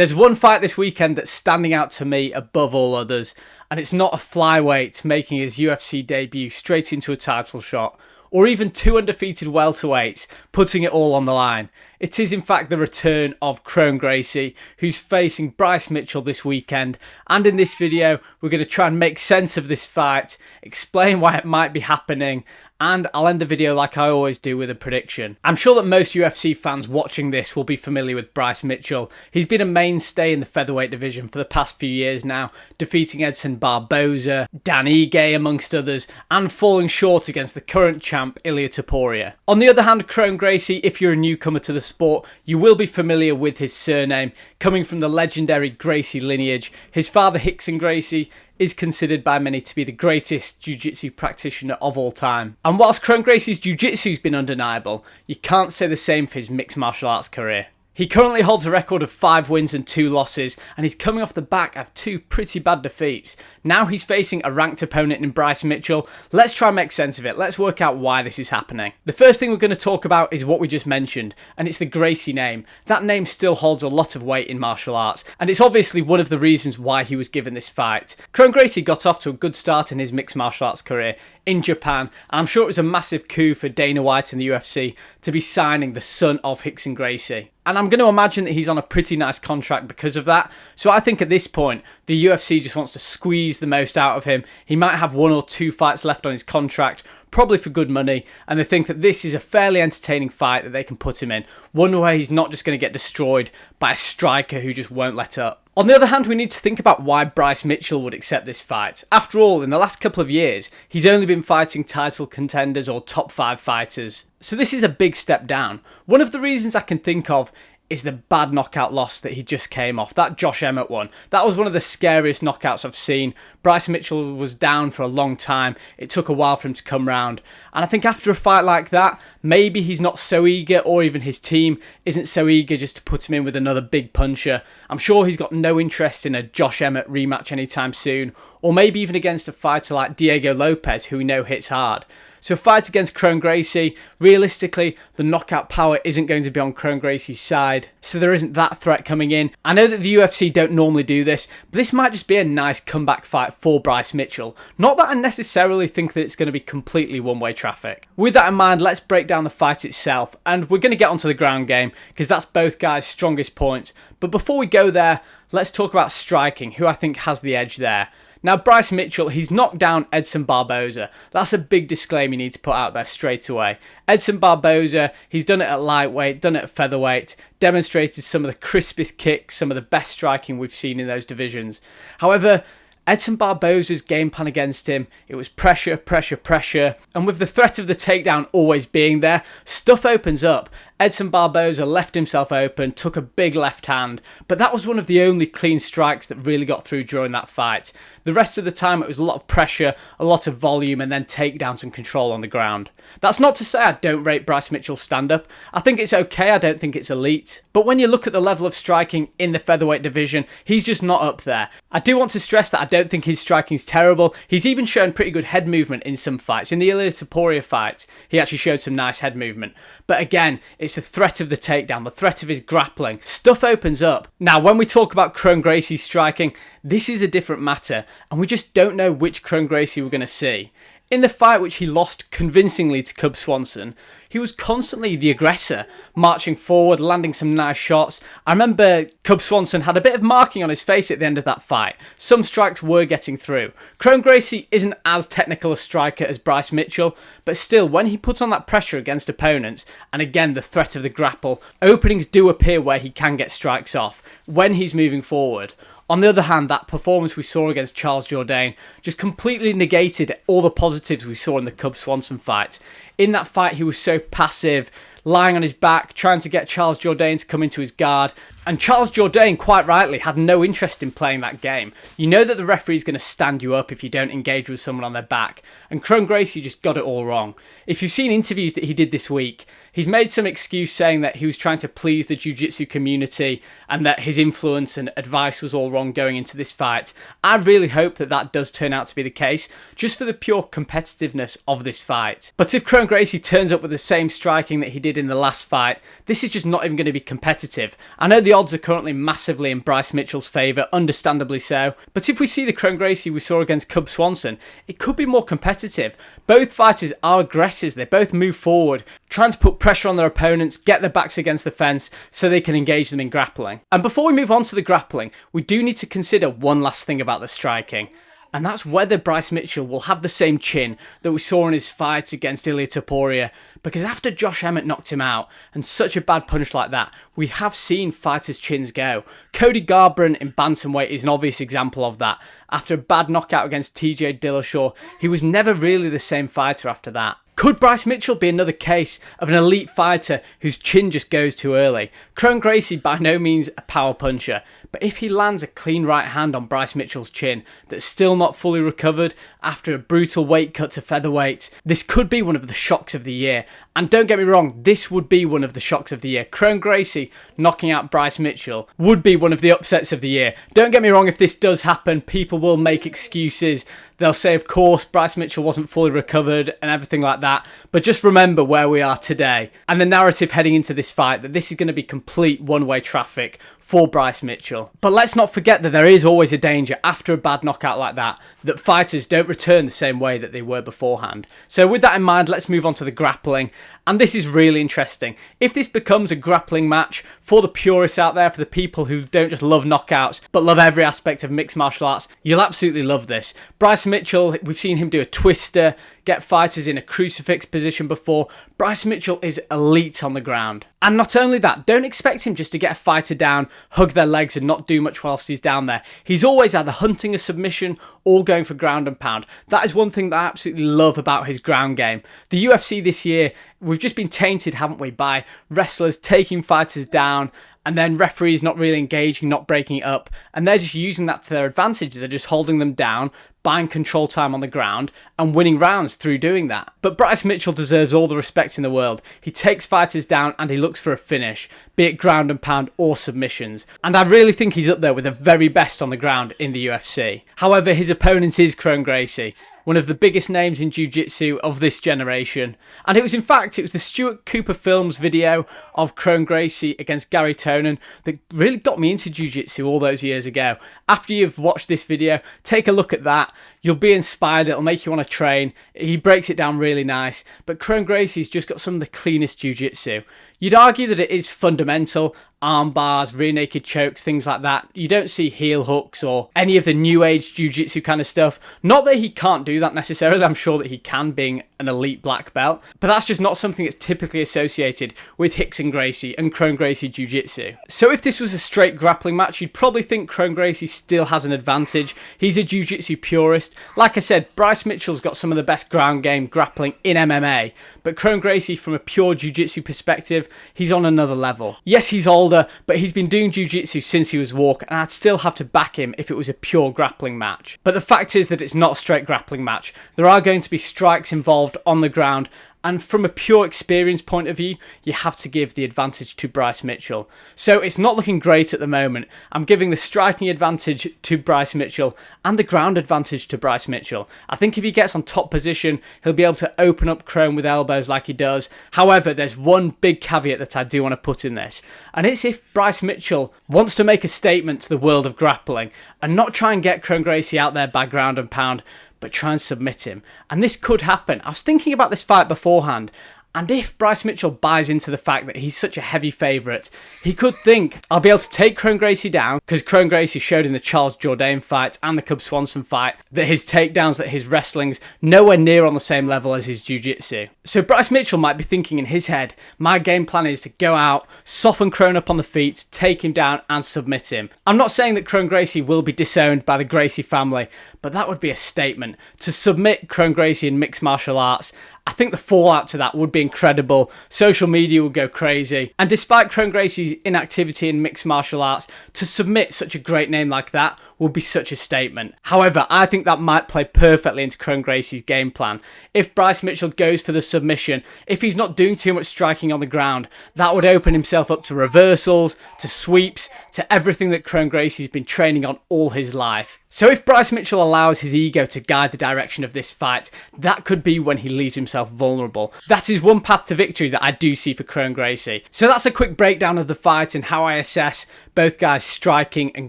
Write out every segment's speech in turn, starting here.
There's one fight this weekend that's standing out to me above all others, and it's not a flyweight making his UFC debut straight into a title shot, or even two undefeated welterweights putting it all on the line. It is in fact the return of Kron Gracie, who's facing Bryce Mitchell this weekend, and in this video we're going to try and make sense of this fight, explain why it might be happening, and I'll end the video like I always do with a prediction. I'm sure that most UFC fans watching this will be familiar with Bryce Mitchell. He's been a mainstay in the featherweight division for the past few years now, defeating Edson Barboza, Dan Ige amongst others, and falling short against the current champ Ilia Topuria. On the other hand, Kron Gracie, if you're a newcomer to the sport, you will be familiar with his surname, coming from the legendary Gracie lineage. His father Rickson Gracie is considered by many to be the greatest jiu-jitsu practitioner of all time. And whilst Kron Gracie's jiu-jitsu's been undeniable, you can't say the same for his mixed martial arts career. He currently holds a record of 5 wins and 2 losses, and he's coming off the back of 2 pretty bad defeats. Now he's facing a ranked opponent in Bryce Mitchell. Let's try and make sense of it. Let's work out why this is happening. The first thing we're going to talk about is what we just mentioned, and it's the Gracie name. That name still holds a lot of weight in martial arts, and it's obviously one of the reasons why he was given this fight. Kron Gracie got off to a good start in his mixed martial arts career in Japan, and I'm sure it was a massive coup for Dana White and the UFC to be signing the son of Rickson Gracie. And I'm going to imagine that he's on a pretty nice contract because of that. So I think at this point, the UFC just wants to squeeze the most out of him. He might have 1 or 2 fights left on his contract, probably for good money, and they think that this is a fairly entertaining fight that they can put him in. One where he's not just going to get destroyed by a striker who just won't let up. On the other hand, we need to think about why Bryce Mitchell would accept this fight. After all, in the last couple of years, he's only been fighting title contenders or top 5 fighters. So this is a big step down. One of the reasons I can think of is the bad knockout loss that he just came off. That Josh Emmett one. That was one of the scariest knockouts I've seen. Bryce Mitchell was down for a long time. It took a while for him to come round. And I think after a fight like that, maybe he's not so eager, or even his team isn't so eager just to put him in with another big puncher. I'm sure he's got no interest in a Josh Emmett rematch anytime soon, or maybe even against a fighter like Diego Lopez, who we know hits hard. So a fight against Kron Gracie, realistically, the knockout power isn't going to be on Kron Gracie's side, so there isn't that threat coming in. I know that the UFC don't normally do this, but this might just be a nice comeback fight for Bryce Mitchell. Not that I necessarily think that it's going to be completely one-way traffic. With that in mind, let's break down the fight itself, and we're going to get onto the ground game, because that's both guys' strongest points. But before we go there, let's talk about striking, who I think has the edge there. Now, Bryce Mitchell, he's knocked down Edson Barboza. That's a big disclaimer you need to put out there straight away. Edson Barboza, he's done it at lightweight, done it at featherweight, demonstrated some of the crispest kicks, some of the best striking we've seen in those divisions. However, Edson Barboza's game plan against him, it was pressure, pressure, pressure, and with the threat of the takedown always being there, stuff opens up. Edson Barboza left himself open, took a big left hand, but that was one of the only clean strikes that really got through during that fight. The rest of the time it was a lot of pressure, a lot of volume, and then takedowns and control on the ground. That's not to say I don't rate Bryce Mitchell's stand-up. I think it's okay, I don't think it's elite. But when you look at the level of striking in the featherweight division, he's just not up there. I do want to stress that I don't think his striking's terrible. He's even shown pretty good head movement in some fights. In the Ilia Topuria fight, he actually showed some nice head movement. But again, it's the threat of the takedown, the threat of his grappling. Stuff opens up. Now, when we talk about Kron Gracie's striking, this is a different matter, and we just don't know which Kron Gracie we're going to see. In the fight which he lost convincingly to Cub Swanson, he was constantly the aggressor, marching forward, landing some nice shots. I remember Cub Swanson had a bit of marking on his face at the end of that fight. Some strikes were getting through. Kron Gracie isn't as technical a striker as Bryce Mitchell, but still, when he puts on that pressure against opponents, and again the threat of the grapple, openings do appear where he can get strikes off when he's moving forward. On the other hand, that performance we saw against Charles Jourdain just completely negated all the positives we saw in the Cub Swanson fight. In that fight, he was so passive, lying on his back, trying to get Charles Jourdain to come into his guard. And Charles Jourdain, quite rightly, had no interest in playing that game. You know that the referee's going to stand you up if you don't engage with someone on their back. And Kron Gracie just got it all wrong. If you've seen interviews that he did this week, He's made some excuse saying that he was trying to please the jiu-jitsu community and that his influence and advice was all wrong going into this fight. I really hope that that does turn out to be the case, just for the pure competitiveness of this fight. But if Kron Gracie turns up with the same striking that he did in the last fight, this is just not even going to be competitive. I know the odds are currently massively in Bryce Mitchell's favour, understandably so, but if we see the Kron Gracie we saw against Cub Swanson, it could be more competitive. Both fighters are aggressors, they both move forward, trying to put pressure on their opponents, get their backs against the fence so they can engage them in grappling. And before we move on to the grappling, we do need to consider one last thing about the striking. And that's whether Bryce Mitchell will have the same chin that we saw in his fight against Ilia Topuria. Because after Josh Emmett knocked him out, and such a bad punch like that, we have seen fighters' chins go. Cody Garbrandt in bantamweight is an obvious example of that. After a bad knockout against TJ Dillashaw, he was never really the same fighter after that. Could Bryce Mitchell be another case of an elite fighter whose chin just goes too early? Kron Gracie by no means a power puncher, but if he lands a clean right hand on Bryce Mitchell's chin that's still not fully recovered after a brutal weight cut to featherweight, this could be one of the shocks of the year. And don't get me wrong, this would be one of the shocks of the year. Kron Gracie knocking out Bryce Mitchell would be one of the upsets of the year. Don't get me wrong, if this does happen, people will make excuses. They'll say, of course, Bryce Mitchell wasn't fully recovered and everything like that. But just remember where we are today and the narrative heading into this fight, that this is going to be complete one-way traffic for Bryce Mitchell. But let's not forget that there is always a danger after a bad knockout like that fighters don't return the same way that they were beforehand. So with that in mind, let's move on to the grappling. And this is really interesting. If this becomes a grappling match for the purists out there, for the people who don't just love knockouts, but love every aspect of mixed martial arts, you'll absolutely love this. Bryce Mitchell, we've seen him do a twister, get fighters in a crucifix position before. Bryce Mitchell is elite on the ground. And not only that, don't expect him just to get a fighter down, hug their legs and not do much whilst he's down there. He's always either hunting a submission or going for ground and pound. That is one thing that I absolutely love about his ground game. The UFC this year, we've just been tainted, haven't we, by wrestlers taking fighters down and then referees not really engaging, not breaking it up, and they're just using that to their advantage. They're just holding them down, buying control time on the ground and winning rounds through doing that. But Bryce Mitchell deserves all the respect in the world. He takes fighters down and he looks for a finish, be it ground and pound or submissions. And I really think he's up there with the very best on the ground in the UFC. However, his opponent is Kron Gracie, one of the biggest names in jiu-jitsu of this generation. And it was the Stuart Cooper Films video of Kron Gracie against Gary Tonin that really got me into jiu-jitsu all those years ago. After you've watched this video, take a look at that. You'll be inspired, it'll make you want to train. He breaks it down really nice, but Kron Gracie's just got some of the cleanest jiu-jitsu. You'd argue that it is fundamental, arm bars, rear naked chokes, things like that. You don't see heel hooks or any of the new age jiu-jitsu kind of stuff. Not that he can't do that necessarily, I'm sure that he can, being an elite black belt, but that's just not something that's typically associated with Rickson Gracie and Kron Gracie jiu-jitsu. So if this was a straight grappling match, you'd probably think Kron Gracie still has an advantage. He's a jiu-jitsu purist. Like I said, Bryce Mitchell's got some of the best ground game grappling in MMA, but Kron Gracie, from a pure jiu-jitsu perspective, he's on another level. Yes, he's older, but he's been doing jiu-jitsu since he was Walker, and I'd still have to back him if it was a pure grappling match. But the fact is that it's not a straight grappling match. There are going to be strikes involved on the ground, and from a pure experience point of view, you have to give the advantage to Bryce Mitchell. So it's not looking great at the moment. I'm giving the striking advantage to Bryce Mitchell and the ground advantage to Bryce Mitchell. I think if he gets on top position, he'll be able to open up Kron with elbows like he does. However, there's one big caveat that I do want to put in this, and it's if Bryce Mitchell wants to make a statement to the world of grappling and not try and get Kron Gracie out there by ground and pound, but try and submit him. And this could happen. I was thinking about this fight beforehand, and if Bryce Mitchell buys into the fact that he's such a heavy favourite, he could think, I'll be able to take Kron Gracie down, because Kron Gracie showed in the Charles Jourdain fight and the Cub Swanson fight that his takedowns, that his wrestling's nowhere near on the same level as his jiu-jitsu. So Bryce Mitchell might be thinking in his head, my game plan is to go out, soften Kron up on the feet, take him down and submit him. I'm not saying that Kron Gracie will be disowned by the Gracie family, but that would be a statement. To submit Kron Gracie in mixed martial arts, I think the fallout to that would be incredible. Social media would go crazy. And despite Kron Gracie's inactivity in mixed martial arts, to submit such a great name like that would be such a statement. However, I think that might play perfectly into Kron Gracie's game plan. If Bryce Mitchell goes for the submission, if he's not doing too much striking on the ground, that would open himself up to reversals, to sweeps, to everything that Kron Gracie's been training on all his life. So if Bryce Mitchell allows his ego to guide the direction of this fight, that could be when he leaves himself vulnerable. That is one path to victory that I do see for Kron Gracie. So that's a quick breakdown of the fight and how I assess both guys' striking and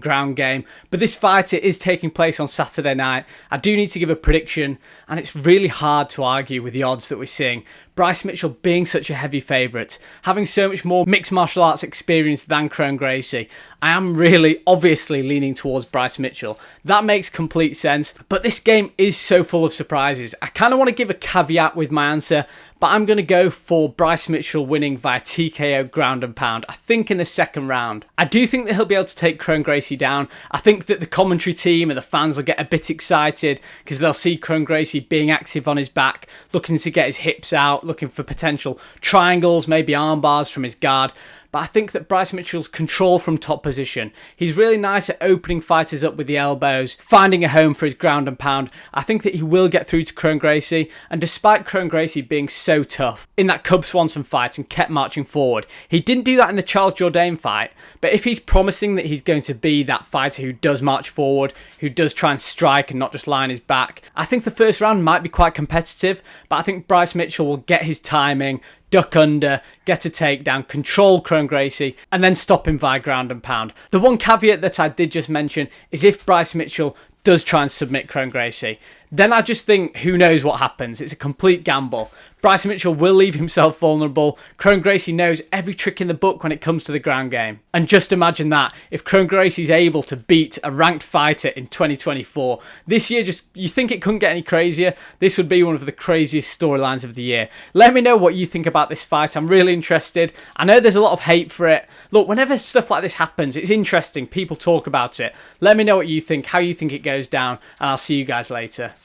ground game. But this fight, it is taking place on Saturday night. I do need to give a prediction, and it's really hard to argue with the odds that we're seeing. Bryce Mitchell being such a heavy favourite, having so much more mixed martial arts experience than Kron Gracie, I am really obviously leaning towards Bryce Mitchell. That makes complete sense, but this game is so full of surprises. I kind of want to give a caveat with my answer, but I'm going to go for Bryce Mitchell winning via TKO ground and pound, I think in the second round. I do think that he'll be able to take Kron Gracie down. I think that the commentary team and the fans will get a bit excited because they'll see Kron Gracie being active on his back, looking to get his hips out, looking for potential triangles, maybe arm bars from his guard. But I think that Bryce Mitchell's control from top position, he's really nice at opening fighters up with the elbows, finding a home for his ground and pound. I think that he will get through to Kron Gracie, and despite Kron Gracie being so tough in that Cub Swanson fight and kept marching forward, he didn't do that in the Charles Jourdain fight. But if he's promising that he's going to be that fighter who does march forward, who does try and strike and not just lie on his back, I think the first round might be quite competitive, but I think Bryce Mitchell will get his timing, duck under, get a takedown, control Kron Gracie, and then stop him via ground and pound. The one caveat that I did just mention is if Bryce Mitchell does try and submit Kron Gracie, then I just think who knows what happens. It's a complete gamble. Bryce Mitchell will leave himself vulnerable. Kron Gracie knows every trick in the book when it comes to the ground game. And just imagine that, if Kron Gracie's able to beat a ranked fighter in 2024, this year you think it couldn't get any crazier? This would be one of the craziest storylines of the year. Let me know what you think about this fight. I'm really interested. I know there's a lot of hate for it. Look, whenever stuff like this happens, it's interesting. People talk about it. Let me know what you think, how you think it goes down, and I'll see you guys later.